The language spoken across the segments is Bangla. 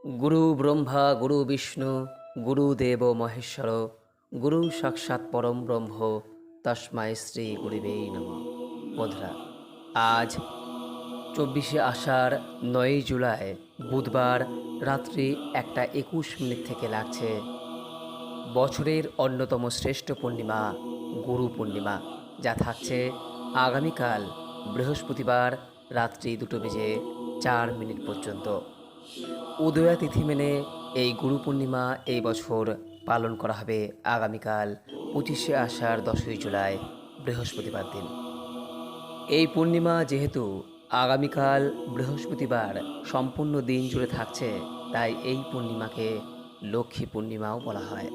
গুরু ব্রহ্মা গুরু বিষ্ণু গুরুদেব মহেশ্বর গুরু সাক্ষাৎ পরম ব্রহ্ম তস্মাই শ্রী গুরুবে নমঃ। বন্ধুরা, আজ 24শে আষাঢ় 9ই জুলাই বুধবার রাত্রি 1:21 থেকে লাগছে বছরের অন্যতম শ্রেষ্ঠ পূর্ণিমা গুরু পূর্ণিমা, যা থাকছে আগামীকাল বৃহস্পতিবার রাত্রি 2:04 পর্যন্ত। উদয়া তিথি মেনে এই গুরু পূর্ণিমা এই বছর পালন করা হবে আগামীকাল 25শে আষাঢ় 10ই জুলাই বৃহস্পতিবার দিন। এই পূর্ণিমা যেহেতু আগামীকাল বৃহস্পতিবার সম্পূর্ণ দিন জুড়ে থাকছে, তাই এই পূর্ণিমাকে লক্ষ্মী পূর্ণিমাও বলা হয়।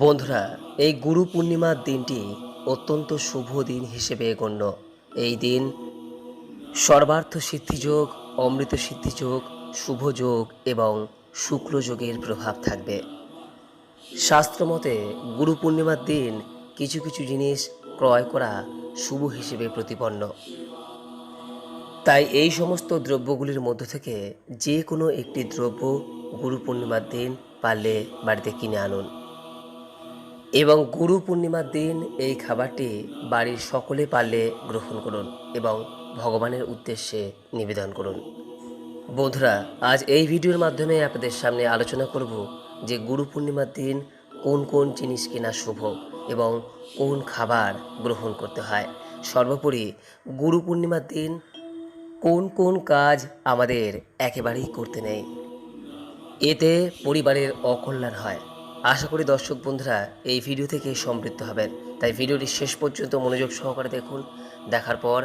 বন্ধুরা, এই গুরু পূর্ণিমার দিনটি অত্যন্ত শুভ দিন হিসেবে গণ্য। এই দিন সর্বার্থ সিদ্ধিযোগ, অমৃত সিদ্ধিযোগ, শুভযোগ এবং শুক্রযোগের প্রভাব থাকবে। শাস্ত্রমতে গুরু পূর্ণিমার দিন কিছু কিছু জিনিস ক্রয় করা শুভ হিসেবে প্রতিপন্ন। তাই এই সমস্ত দ্রব্যগুলির মধ্য থেকে যে কোনো একটি দ্রব্য গুরু পূর্ণিমার দিন পারলে বাড়িতে কিনে আনুন এবং গুরু পূর্ণিমার দিন এই খাবারটি বাড়ির সকলে পারলে গ্রহণ করুন এবং ভগবানের উদ্দেশ্যে নিবেদন করুন। বন্ধুরা, আজ এই ভিডিওর মাধ্যমে আপনাদের সামনে আলোচনা করব যে গুরু পূর্ণিমার দিন কোন কোন জিনিস কেনা শুভ এবং কোন খাবার গ্রহণ করতে হয়। সর্বোপরি গুরু পূর্ণিমার দিন কোন কোন কাজ আমাদের একেবারেই করতে নেই, এতে পরিবারের অকল্যাণ হয়। আশা করি দর্শক বন্ধুরা এই ভিডিও থেকে সমৃদ্ধ হবেন, তাই ভিডিওটি শেষ পর্যন্ত মনোযোগ সহকারে দেখুন। দেখার পর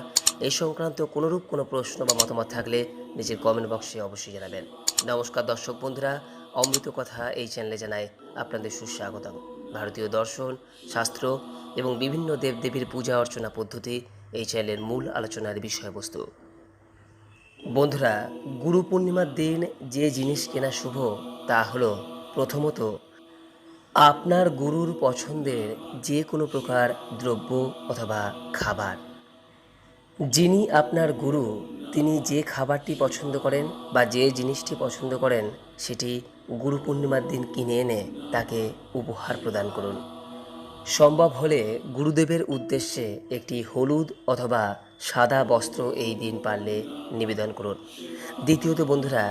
এই সংক্রান্ত কোনোরূপ কোনো প্রশ্ন বা মতামত থাকলে নিজের কমেন্ট বক্সে অবশ্যই জানাবেন। নমস্কার দর্শক বন্ধুরা, অমৃত কথা এই চ্যানেলে জানাই আপনাদের সুস্বাগতম। ভারতীয় দর্শন, শাস্ত্র এবং বিভিন্ন দেবদেবীর পূজা অর্চনা পদ্ধতি এই চ্যানেলের মূল আলোচনার বিষয়বস্তু। বন্ধুরা, গুরু পূর্ণিমার দিন যে জিনিস কেনা শুভ তা হলো প্রথমত আপনার গুরুর পছন্দের যে কোনো প্রকার দ্রব্য অথবা খাবার। যিনি আপনার গুরু তিনি যে খাবারটি পছন্দ করেন বা যে জিনিসটি পছন্দ করেন সেটি গুরু পূর্ণিমার দিন কিনে এনে তাকে উপহার প্রদান করুন। সম্ভব হলে গুরুদেবের উদ্দেশ্যে একটি হলুদ অথবা সাদা বস্ত্র এই দিন পারলে নিবেদন করুন। দ্বিতীয়ত বন্ধুরা,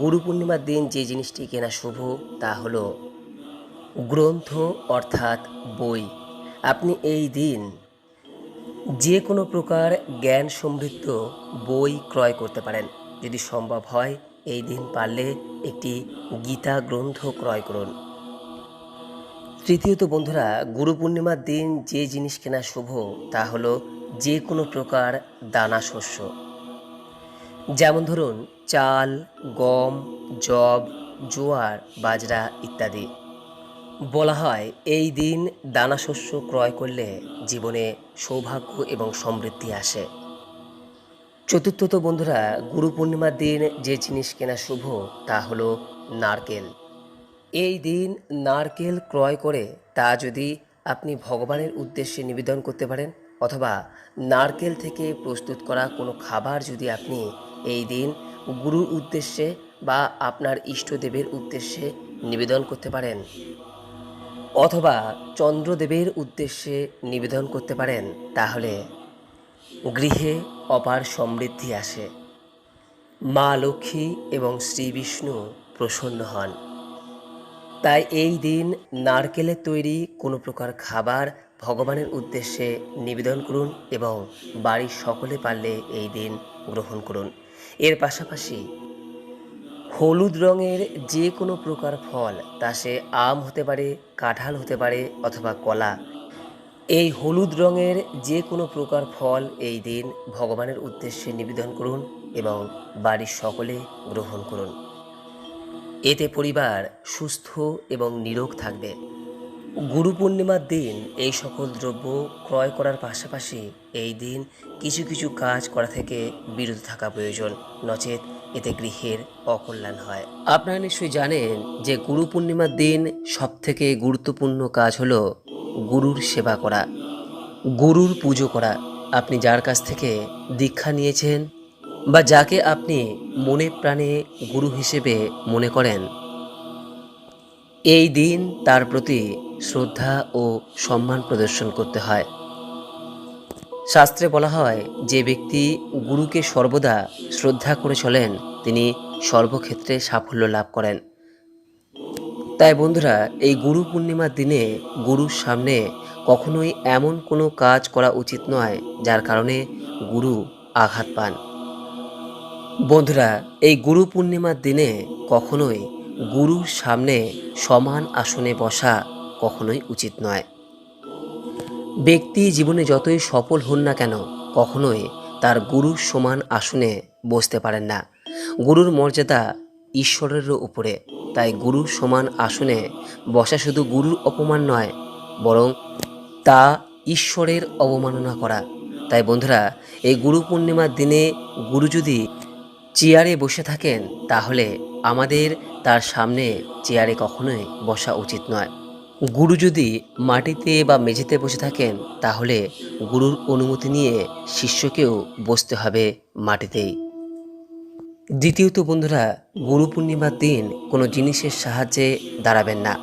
গুরু পূর্ণিমার দিন যে জিনিসটি কেনা শুভ তা হলো গ্রন্থ অর্থাৎ বই। আপনি এই দিন যে কোনো প্রকার জ্ঞান সমৃদ্ধ বই ক্রয় করতে পারেন। যদি সম্ভব হয় এই দিন পারলে একটি গীতা গ্রন্থ ক্রয় করুন। তৃতীয়ত বন্ধুরা, গুরু পূর্ণিমার দিন যে জিনিস কেনা শুভ তা হলো যে কোনো প্রকার দানা শস্য, যেমন ধরুন চাল, গম, যব, জোয়ার, বাজরা ইত্যাদি। বলা হয় এই দিন দানা শস্য ক্রয় করলে জীবনে সৌভাগ্য এবং সমৃদ্ধি আসে। চতুর্থত বন্ধুরা, গুরু পূর্ণিমার দিন যে জিনিস কেনা শুভ তা হলো নারকেল। এই দিন নারকেল ক্রয় করে তা যদি আপনি ভগবানের উদ্দেশ্যে নিবেদন করতে পারেন অথবা নারকেল থেকে প্রস্তুত করা কোনো খাবার যদি আপনি এই দিন গুরুর উদ্দেশ্যে বা আপনার ইষ্টদেবের উদ্দেশ্যে নিবেদন করতে পারেন অথবা চন্দ্রদেবের উদ্দেশ্যে নিবেদন করতে পারেন, তাহলে গৃহে অপার সমৃদ্ধি আসে, মা লক্ষ্মী এবং শ্রী বিষ্ণু প্রসন্ন হন। তাই এই দিন নারকেলের তৈরি কোনো প্রকার খাবার ভগবানের উদ্দেশ্যে নিবেদন করুন এবং বাড়ির সকলে পারলে এই দিন গ্রহণ করুন। এর পাশাপাশি হলুদ রঙের যে কোনো প্রকার ফল, তা সে আম হতে পারে, কাঁঠাল হতে পারে অথবা কলা, এই হলুদ রঙের যে কোনো প্রকার ফল এই দিন ভগবানের উদ্দেশ্যে নিবেদন করুন এবং বাড়ির সকলে গ্রহণ করুন। এতে পরিবার সুস্থ এবং নিরোগ থাকবে। গুরু পূর্ণিমার দিন এই সকল দ্রব্য ক্রয় করার পাশাপাশি এই দিন কিছু কিছু কাজ করা থেকে বিরত থাকা প্রয়োজন, নচেত এতে গৃহের অকল্যাণ হয়। আপনারা নিশ্চয়ই জানেন যে গুরু পূর্ণিমার দিন সবথেকে গুরুত্বপূর্ণ কাজ হলো গুরুর সেবা করা, গুরুর পুজো করা। আপনি যার কাছ থেকে দীক্ষা নিয়েছেন বা যাকে আপনি মনে প্রাণে গুরু হিসেবে মনে করেন, এই দিন তার প্রতি শ্রদ্ধা ও সম্মান প্রদর্শন করতে হয়। শাস্ত্রে বলা হয়, যে ব্যক্তি গুরুকে সর্বদা শ্রদ্ধা করে চলেন তিনি সর্বক্ষেত্রে সাফল্য লাভ করেন। তাই বন্ধুরা, এই গুরু পূর্ণিমার দিনে গুরুর সামনে কখনোই এমন কোনো কাজ করা উচিত নয় যার কারণে গুরু আঘাত পান। বন্ধুরা, এই গুরু পূর্ণিমার দিনে কখনোই গুরুর সামনে সমান আসনে বসা কখনোই উচিত নয়। ব্যক্তি জীবনে যতই সফল হন না কেন, কখনোই তার গুরুর সমান আসনে বসতে পারেন না। গুরুর মর্যাদা ঈশ্বরেরও উপরে। তাই গুরুর সমান আসনে বসা শুধু গুরুর অপমান নয়, বরং তা ঈশ্বরের অবমাননা করা। তাই বন্ধুরা, এই গুরু পূর্ণিমার দিনে গুরু যদি চেয়ারে বসে থাকেন, তাহলে আমাদের তার সামনে চেয়ারে কখনোই বসা উচিত নয়। গুরু যদি মাটিতে বা মেঝেতে বসে থাকেন, তাহলে গুরুর অনুমতি নিয়ে শিষ্যকেও বসতে হবে মাটিতেই। দ্বিতীয়ত বন্ধুরা, গুরু পূর্ণিমার দিন কোনো জিনিসের সাহায্যে দাঁড়াবেন না।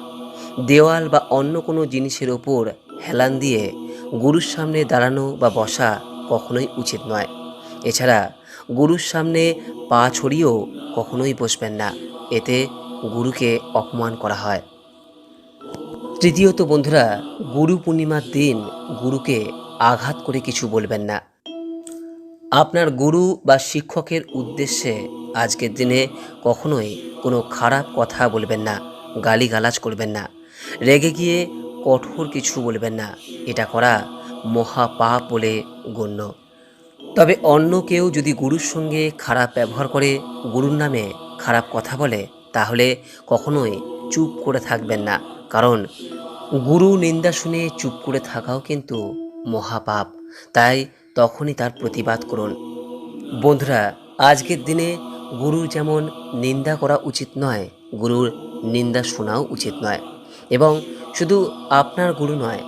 দেওয়াল বা অন্য কোনো জিনিসের ওপর হেলান দিয়ে গুরুর সামনে দাঁড়ানো বা বসা কখনোই উচিত নয়। এছাড়া গুরুর সামনে পা ছড়িয়েও কখনোই বসবেন না, এতে গুরুকে অপমান করা হয়। তৃতীয়ত বন্ধুরা, গুরু পূর্ণিমার দিন গুরুকে আঘাত করে কিছু বলবেন না। আপনার গুরু বা শিক্ষকের উদ্দেশ্যে আজকের দিনে কখনোই কোনো খারাপ কথা বলবেন না, গালিগালাজ করবেন না, রেগে গিয়ে কঠোর কিছু বলবেন না। এটা করা মহাপাপ বলে গণ্য। তবে অন্য কেউ যদি গুরুর সঙ্গে খারাপ ব্যবহার করে, গুরুর নামে খারাপ কথা বলে, তাহলে কখনোই চুপ করে থাকবেন না। কারণ গুরু নিন্দা শুনে চুপ করে থাকাও কিন্তু মহাপাপ। তাই তখনই তার প্রতিবাদ করুন। বন্ধুরা, আজকের দিনে গুরুর যেমন নিন্দা করা উচিত নয়, গুরুর নিন্দা শোনাও উচিত নয়। এবং শুধু আপনার গুরু নয়,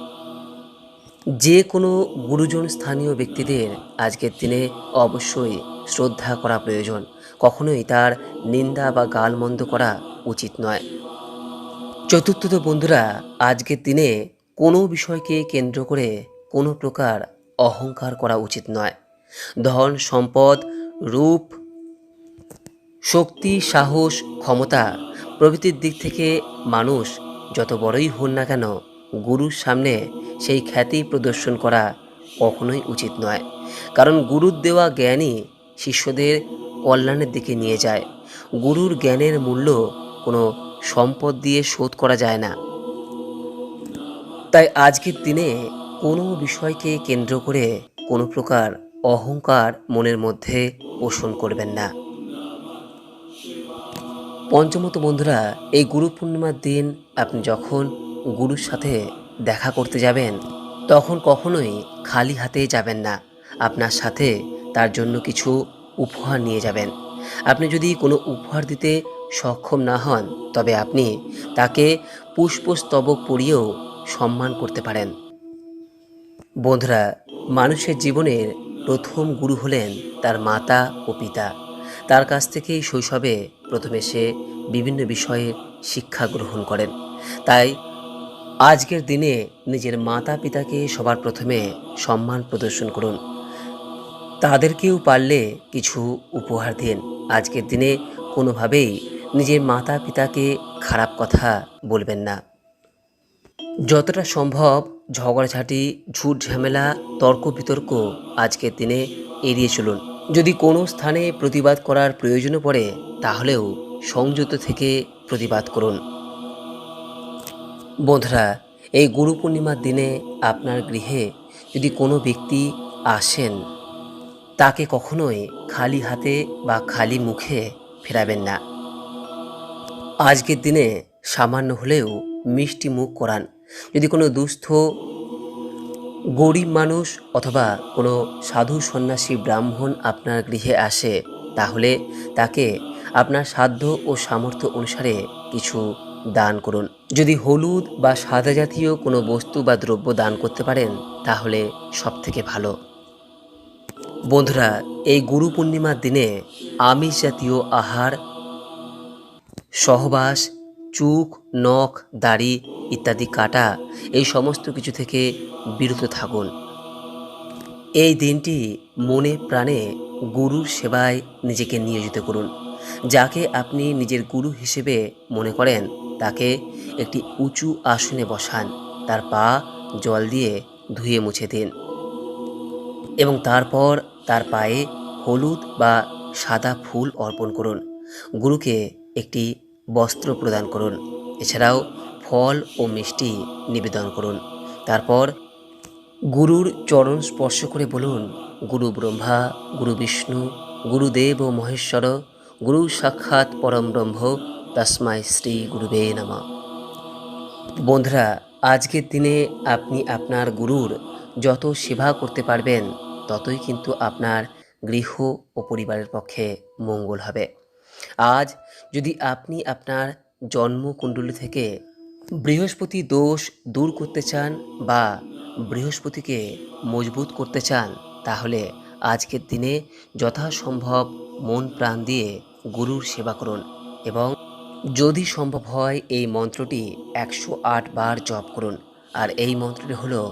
যে কোনো গুরুজন স্থানীয় ব্যক্তিদের আজকের দিনে অবশ্যই শ্রদ্ধা করা প্রয়োজন। কখনোই তার নিন্দা বা গালমন্দ করা উচিত নয়। চতুর্থত বন্ধুরা, আজকের দিনে কোনো বিষয়কে কেন্দ্র করে কোনো প্রকার অহংকার করা উচিত নয়। ধন সম্পদ, রূপ, শক্তি, সাহস, ক্ষমতা প্রভৃতির দিক থেকে মানুষ যত বড়ই হন না কেন, গুরুর সামনে সেই খ্যাতি প্রদর্শন করা কখনোই উচিত নয়। কারণ গুরুর দেওয়া জ্ঞানই শিষ্যদের কল্যাণের দিকে নিয়ে যায়। গুরুর জ্ঞানের মূল্য কোনো সম্পদ দিয়ে শোধ করা যায় না। তাই আজকের দিনে কোনো বিষয়কে কেন্দ্র করে কোনো প্রকার অহংকার মনের মধ্যে পোষণ করবেন না। পঞ্চমত বন্ধুরা, এই গুরু পূর্ণিমার দিন আপনি যখন গুরুর সাথে দেখা করতে যাবেন, তখন কখনোই খালি হাতে যাবেন না। আপনার সাথে তার জন্য কিছু উপহার নিয়ে যাবেন। আপনি যদি কোনো উপহার দিতে সক্ষম না হন, তবে আপনি তাকে পুষ্পস্তবক পরিয়েও সম্মান করতে পারেন। বন্ধুরা, মানুষের জীবনের প্রথম গুরু হলেন তার মাতা ও পিতা। তার কাছ থেকেই শৈশবে প্রথমে সে বিভিন্ন বিষয়ের শিক্ষা গ্রহণ করেন। তাই আজকের দিনে নিজের মাতা পিতাকে সবার প্রথমে সম্মান প্রদর্শন করুন। তাদেরকেও পারলে কিছু উপহার দিন। আজকের দিনে কোনোভাবেই নিজের মাতা পিতাকে খারাপ কথা বলবেন না। যতটা সম্ভব ঝগড়াঝাটি, ঝুট ঝামেলা, তর্ক বিতর্ক আজকের দিনে এড়িয়ে চলুন। যদি কোনো স্থানে প্রতিবাদ করার প্রয়োজনও পড়ে, তাহলেও সংযত থেকে প্রতিবাদ করুন। বন্ধুরা, এই গুরু পূর্ণিমার দিনে আপনার গৃহে যদি কোনো ব্যক্তি আসেন, তাকে কখনোই খালি হাতে বা খালি মুখে ফেরাবেন না। আজকের দিনে সামান্য হলেও মিষ্টি মুখ করান। যদি কোনো দুস্থ গরিব মানুষ অথবা কোনো সাধু সন্ন্যাসী ব্রাহ্মণ আপনার গৃহে আসে, তাহলে তাকে আপনার সাধ্য ও সামর্থ্য অনুসারে কিছু দান করুন। যদি হলুদ বা সাদা জাতীয় কোনো বস্তু বা দ্রব্য দান করতে পারেন, তাহলে সবথেকে ভালো। বন্ধুরা, এই গুরু পূর্ণিমার দিনে আমিষ জাতীয় আহার, সহবাস, চুখ, নখ, দাড়ি ইত্যাদি কাটা এই সমস্ত কিছু থেকে বিরত থাকুন। এই দিনটি মনে প্রাণে গুরুর সেবায় নিজেকে নিয়োজিত করুন। যাকে আপনি নিজের গুরু হিসেবে মনে করেন তাকে একটি উঁচু আসনে বসান, তার পা জল দিয়ে ধুয়ে মুছে দিন এবং তারপর তার পায়ে হলুদ বা সাদা ফুল অর্পণ করুন। গুরুকে একটি বস্ত্র প্রদান করুন। এছাড়াও ফল ও মিষ্টি নিবেদন করুন। তারপর গুরুর চরণ স্পর্শ করে বলুন, গুরু ব্রহ্মা, গুরু বিষ্ণু, গুরুদেব মহেশ্বর, গুরু সাক্ষাৎ পরম ব্রহ্ম, তস্মাই শ্রী গুরুবে নমঃ। বন্ধুরা, আজকের দিনে আপনি আপনার গুরুর যত সেবা করতে পারবেন ততই কিন্তু আপনার গৃহ ও পরিবারের পক্ষে মঙ্গল হবে। আজ যদি আপনি আপনার জন্মকুণ্ডলী থেকে বৃহস্পতি দোষ দূর করতে চান বা বৃহস্পতিকে মজবুত করতে চান, তাহলে আজকের দিনে যথাসম্ভব মন প্রাণ দিয়ে গুরুর সেবা করুন এবং যদি সম্ভব হয় এই মন্ত্রটি 108 বার জপ করুন। আর এই মন্ত্রটি হলো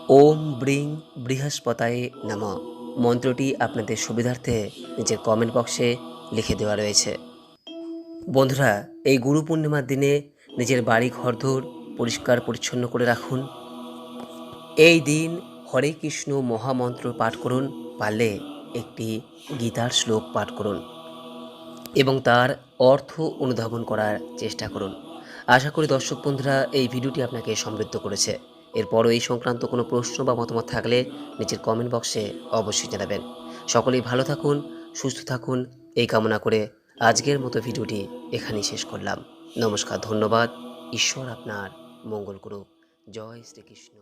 ওম ব্রিং বৃহস্পতায়ে নমঃ। মন্ত্রটি আপনাদের সুবিধার্থে নিচের কমেন্ট বক্সে লিখে দেওয়া রয়েছে। বন্ধুরা, এই গুরু পূর্ণিমার দিনে নিজের বাড়ি ঘরদোর পরিষ্কার পরিচ্ছন্ন করে রাখুন। এই দিন হরে কৃষ্ণ মহামন্ত্র পাঠ করুন, পারলে একটি গীতার শ্লোক পাঠ করুন এবং তার অর্থ অনুধাবন করার চেষ্টা করুন। আশা করি দর্শক বন্ধুরা এই ভিডিওটি আপনাকে সমৃদ্ধ করেছে। এরপরও এই সংক্রান্ত কোনো প্রশ্ন বা মতামত থাকলে নিচের কমেন্ট বক্সে অবশ্যই জানাবেন। সকলেই ভালো থাকুন, সুস্থ থাকুন এই কামনা করে আজকের মতো ভিডিওটি এখানেই শেষ করলাম। নমস্কার, ধন্যবাদ। ঈশ্বর আপনার মঙ্গল করুক। জয় শ্রীকৃষ্ণ।